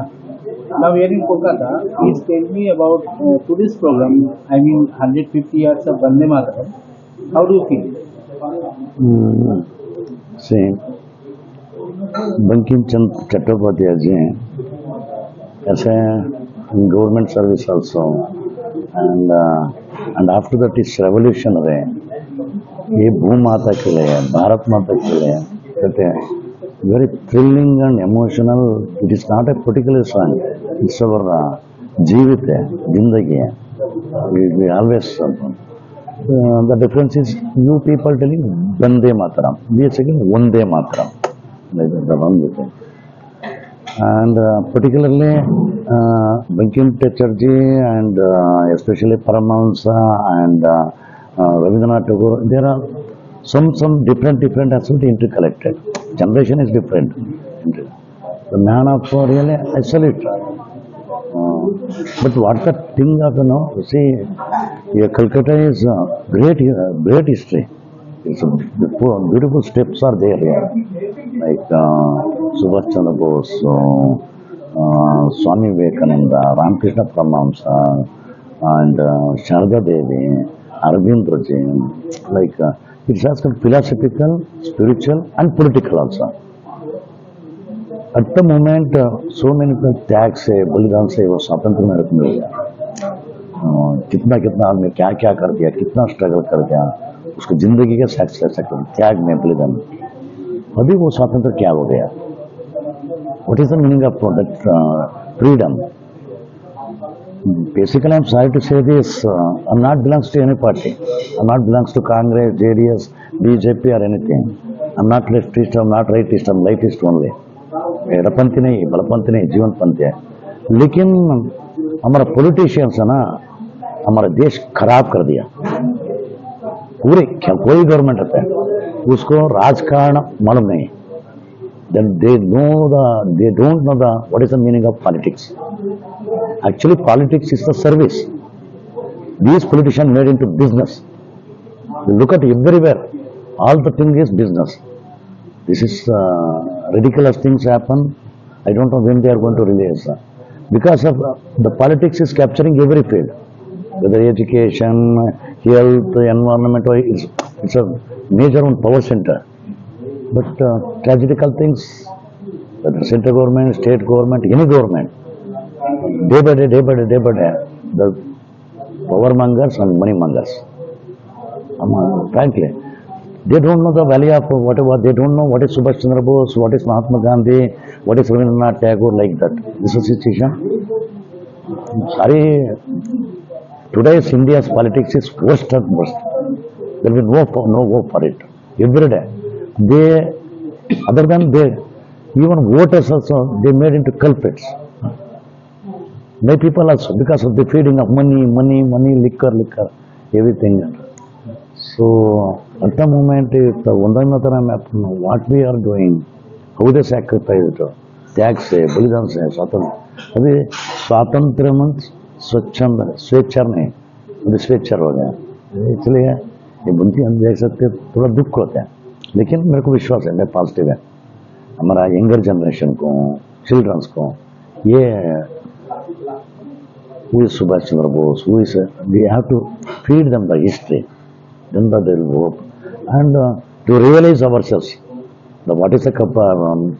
Now here in Kolkata, please tell me about today's program. I mean, 150 years of Vande Mataram. How do you feel? See, Bankim Chand Chattopadhyay ji, as a government service also, and after that is revolutionary. ये भू माता के लिए, भारत माता के लिए, that very thrilling and emotional. It is not a particular song. It's our जीवित है, जिंदगी है. We always the difference is you people telling Vande Mataram. We are saying Vande Mataram. The one thing. And particularly Bankim Chatterjee and especially Paramahansa and Rabindranath Tagore, there are some different absolutely interconnected. Generation is different. The man of really I salute. But what the thing of see, Calcutta is great history. It's beautiful steps are there here, like Subhash Chandra Bose, Swami Vivekananda, Ramakrishna Paramahamsa, and Sharda Devi, Arvind Ji. Like it has got philosophical, spiritual, and political also. At the moment, so many people त्याग से बलिदान से वो स्वातंत्र में मिल गया. कितना कितना आदमी क्या क्या कर दिया, कितना स्ट्रगल कर दिया, उसको जिंदगी का सक्सेस त्याग में बलिदान. अभी वो स्वातंत्र क्या हो गया? What is the meaning of that freedom? Basically, I'm sorry to say this. I'm not belongs to any party. I'm not belongs to Congress, JDS, BJP or anything. I'm not leftist. I'm not rightist. I'm rightist only. एड़पंथी नहीं, बलपंथी नहीं, जीवनपंथी है. लेकिन हमारा politicians है ना, हमारा देश खराब कर दिया. पूरे कोई गवर्नमेंट होता है, उसको राजकारण मालूम नहीं. Then they don't know what is the meaning of politics. Actually, politics is the service. These politicians made into business. You look at everywhere, all the thing is business. This is ridiculous things happen. I don't know when they are going to release. Because of the politics is capturing every field, whether education, health, environment, it's a major one power center. But tragedical things, whether central government, state government, any government, day by day, the power mongers and money mongers. Frankly, they don't know the value of whatever. They don't know what is Subhash Chandra Bose, what is Mahatma Gandhi, what is Rabindranath Tagore, like that. This is a situation. Sorry, today's India's politics is worst at worst. There will be no hope for it. Every day, other than even voters also, they made into culprits. Many people also, because of the feeding of money, liquor, everything. So, at the moment, if the Vande Mataram happen, what we are doing, how they sacrifice it, त्याग से, बलिदान से, स्वातंत्र. अभी स्वातंत्र मन स्वेच्छा नहीं, अभी स्वेच्छा हो गया. इसलिए ये बुनती हम देख सकते थोड़ा दुख होता है. लेकिन मेरे को विश्वास है, मैं पॉजिटिव है. हमारा यंगर जनरेशन को, चिल्ड्रंस को, ये who is Subhash Chandra Bose, we have to feed them the history. Then they will hope. And to realize ourselves, what is the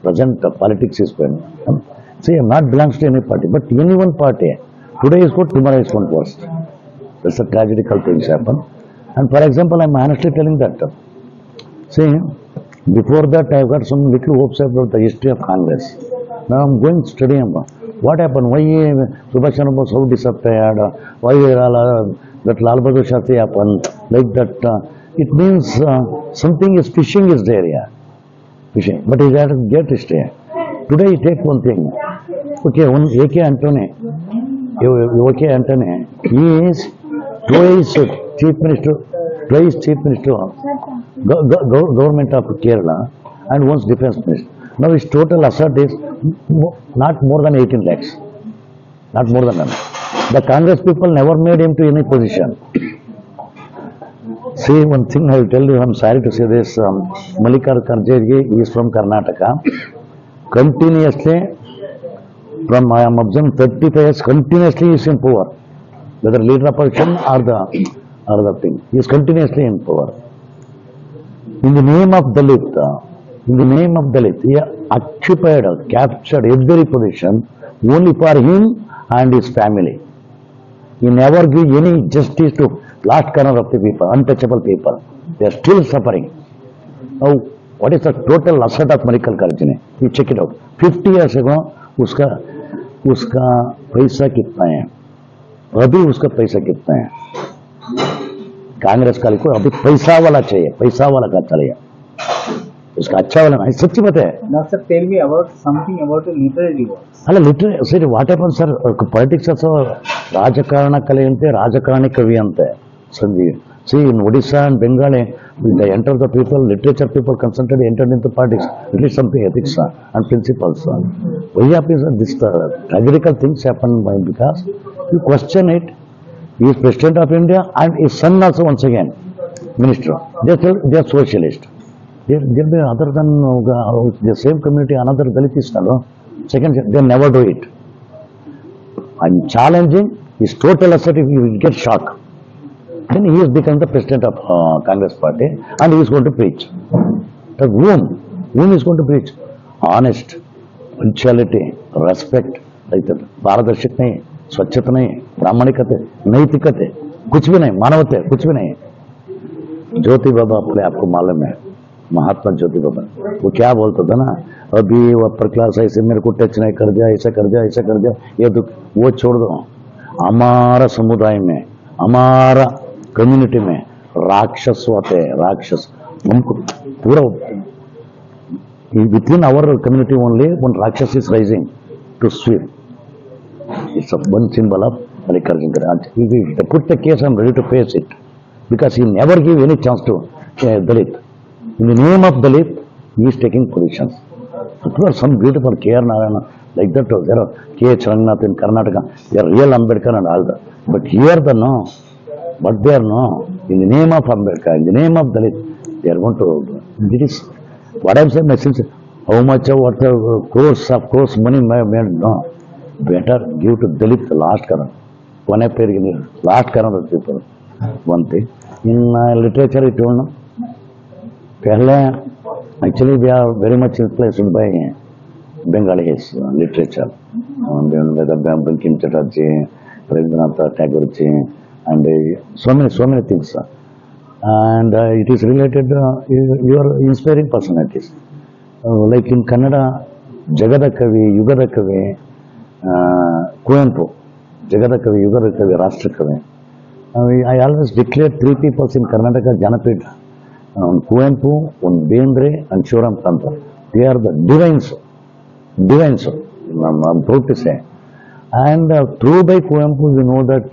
present politics is going. See, I'm not belongs to any party, but any one party. Today is good, tomorrow is one worst. That's the tragedical things happen. And for example, I'm honestly telling that. See, before that, I've got some little hopes about the history of Congress. Now I'm going studying what happened, why Subhash Chandra Bose how disappeared, why that Lal Bahadur Shastri happened, like that. It means something is fishing is there here. Fishing. But it has to get history. Today you take one thing. Okay, one A.K. Antony, he is twice chief minister government of Kerala and once defense minister. Now his total asset is not more than 18 lakhs. Not more than that. The Congress people never made him to any position. See, one thing I will tell you, I'm sorry to say this, Mallikarjun Kharge is from Karnataka. Continuously, From I am observing 35 years continuously he is in power. Whether leader opposition or the thing. He is continuously in power. In the name of Dalit, he occupied, captured every position only for him and his family. He never give any justice to last corner of the people, untouchable people. They are still suffering. Now, what is the total asset of Mallikarjuna Kharge? You check it out. 50 years ago, उसका पैसा कितना है, अभी उसका पैसा कितना है? कांग्रेस का को अभी पैसा वाला चाहिए, पैसा वाला का चलेगा, उसका अच्छा वाला नहीं. सच्ची बात है. Now, sir, tell me about something about the literary works. ಅಲ್ಲ ಲಿಟ್ರರಿ ಸರಿ what happen sir, politics also ರಾಜಕಾರಣ ಕಲೆ ಅಂತೆ, ರಾಜಕಾರಣಿ ಕವಿ ಅಂತೆ. ಸಂಜಿ C in Odisha and Bengali the enter the people, literature people concentrated, entered into politics, at least something ethics and principles. Why happens this tragedical things happen by because you question it. He is president of India and his son also once again minister. They are socialist. There be other than the same community another Dalit is no. Second, they never do it. I'm challenging his total asset. If you get shock. Then he has become the president of Congress party and he is going to preach. The whom is going to preach? Honest, punctuality, respect, like that. पारदर्शक नहीं, स्वच्छता नहीं, प्रामाणिकता, नैतिकता, कुछ भी नहीं, मानवता, कुछ भी नहीं. ज्योति बाबा अपने आपको मालूम है, महात्मा ज्योति बाबा, वो क्या बोलता था ना, अभी वो अपर क्लास ऐसे मेरे को टच नहीं कर दिया, ऐसा कर दिया, ऐसा कर दिया, ये तो वो छोड़ दो. हमारा समुदाय में, हमारा कम्युनिटी में राक्षस होते हैं, राक्षस हमको पूरा within our community only one राक्षस is rising to sweep. It's one symbol of Mallikarjuna Kharge. They put the case, I am ready to face it because he never give any chance to Dalit. In the name of Dalit, he is taking positions. There are some beautiful K.R. Narayana like that. There are K.H. Ranganath in Karnataka. They are real Ambedkar and all that. But here the no. But they are no, in the name of Ambedkar, in the name of Dalit, they are going to, it is, what I am saying, my sense, how much of what the course money made, no. Better give to Dalit the last current. One period, last current of people. One thing. In literature, it told, actually we are very much influenced by Bengali literature. Bankim Chatterjee, Rabindranath Tagore, and so many things. And it is related, you are inspiring personalities. Like in Kannada, Jagada Kavi, Yugada Kavi, Kuvenpu, Jagada Kavi, Yugada Kavi, Rashtra Kavi. I always declare 3 people in Karnataka, Janapith, Kuvenpu, Bendre and Shivaram Tantra. They are the divines, I'm proud to say. And through by Kuvenpu, we know that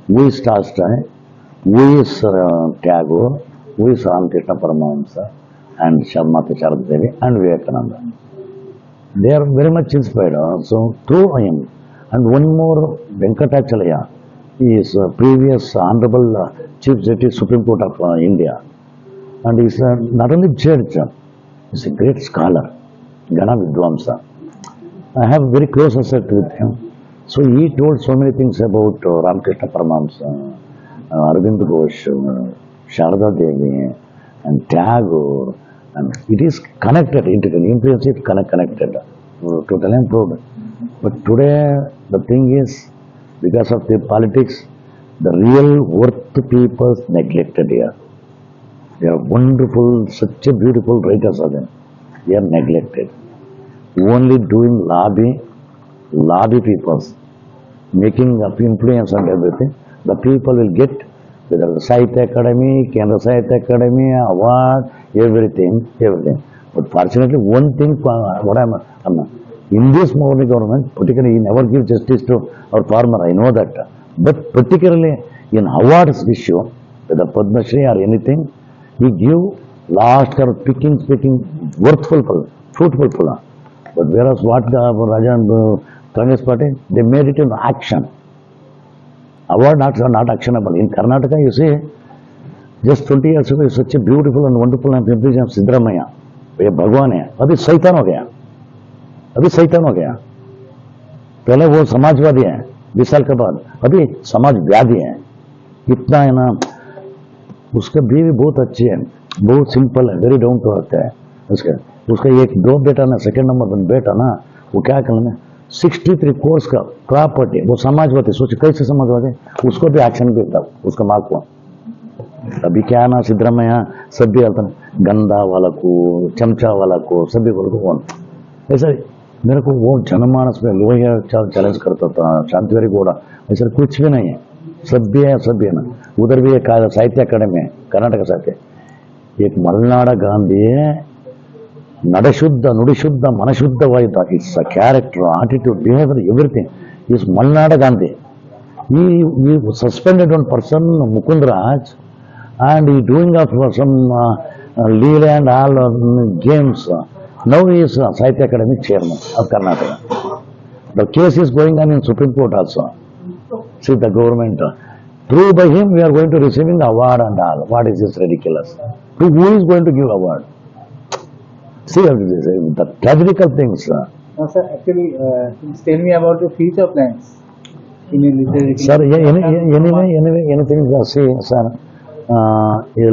who is Tolstoy, who is Tagore, who is Ramakrishna Paramahamsa, and Mata Sharada Devi, and Vivekananda. They are very much inspired. So through him, and one more, Venkatachalaya, he is previous Honorable Chief Justice Supreme Court of India, and he is not only judge, he is a great scholar, Gana Vidwamsa. I have very close association with him. So he told so many things about Ramakrishna Paramahamsa, Arvind Ghosh, Sharada Devi, and Tagore, and it is connected, influence is connected, totally improved. But today the thing is, because of the politics, the real worth people neglected here. They are wonderful, such a beautiful writers are them. They are neglected. Only doing lobby peoples, making up influence and everything, the people will get whether the Sahitya Academy, Kendra Sahitya Academy, award, everything. But fortunately, one thing, in this modern government, particularly he never gives justice to our farmer, I know that. But particularly in awards issue, whether Padma Shri or anything, he give last or picking, worthful, fruitful. But whereas what the Rajan Congress party, they made it in action. Award not actionable. In Karnataka, you see, just 20 years ago, such a beautiful and wonderful and intelligent Siddaramaiah, ये भगवान है, अभी शैतान हो गया. पहले वो समाजवादी हैं 20 साल के बाद अभी समाजवादी हैं। इतना है ना। उसका बीवी बहुत अच्छी है, बहुत सिंपल है, वेरी डाउन टू अर्थ है। उसका एक 2 बेटा ना, सेकंड नंबर 1 बेटा ना, वो क्या करना 63 कोर्स का प्रॉपर्टी, वो समाजवादी। सोच कैसे समाजवादी, उसको भी एक्शन भी होता उसका माँ को। अभी क्या ना सिद्धरामैया सभी आता गंदा वाला को, चमचा वाला को, सभी वाला को कौन ऐसा। मेरे को वो जनमानस में लोहिया चैलेंज करता था, शांतिवेरी गौड़ा, ऐसा कुछ भी नहीं है। सभ्य है, सभ्य है ना। उधर भी एक साहित्य अकादमी है, कर्नाटक साहित्य। एक मलनाड गांधी नडशुद्ध नुडिशुद्ध मनशुद्धवाइद्ದ it's a character, attitude, behavior, everything is Malnad Gandhi. He suspended one person, Mukund Raj, and he doing up for some Leela and all games. Now he is Sahitya Academy chairman of Karnataka. The case is going on in Supreme Court also. See the government. Through by him we are going to receiving award and all. What is this ridiculous? Who is going to give award? See the tragical things. No, sir, actually, please tell me about your future plans in your literary. Sir, anyway, anything see, sir.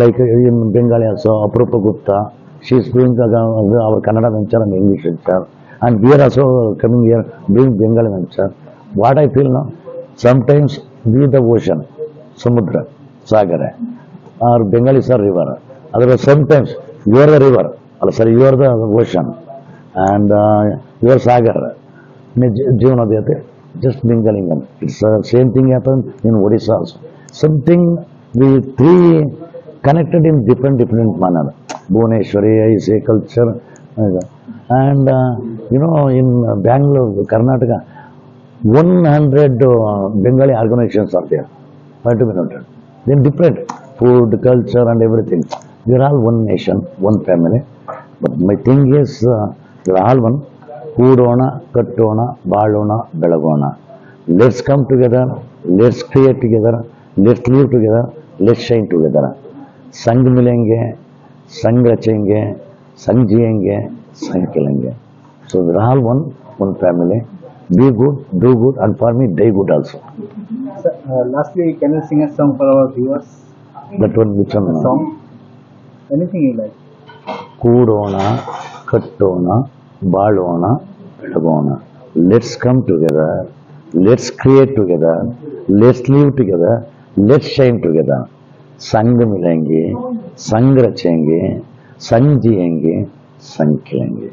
Like in Bengali also, Apropa Gupta, she is doing our Kannada venture and English venture, and we are also coming here doing Bengali venture. What I feel now, sometimes we the ocean, Samudra, Sagara, or Bengalis are river. Otherwise, sometimes you are the river. Sorry, you are the ocean, and you are Sagar. Jivana deyate, just mingling them. It's the same thing happened in Odisha also. Something we three connected in different manner. Bhuvaneshwari, I say culture, and in Bangalore, Karnataka, 100 Bengali organizations are there. Why to be noted? Then different food, culture, and everything. We are all one nation, one family. But my thing is, we are all one. Koodona, Kattona, Balona, Belagona. Let's come together, let's create together, let's live together, let's shine together. Sang milenge, sang rachenge, sang jiyenge, sang kilenge. So we are all one family. Be good, do good, and for me, die good also. Sir, lastly, can you sing a song for our viewers? That one, which one? Song? Anything you like. ಕೂಡೋಣ ಕಟ್ಟೋಣ ಬಾಳೋಣ ಬೆಳಗೋಣ. Let's come together, let's create together, let's live together, let's shine together. संग मिलेंगे, संग रचेंगे, संग जिएंगे, संग खिलेंगे.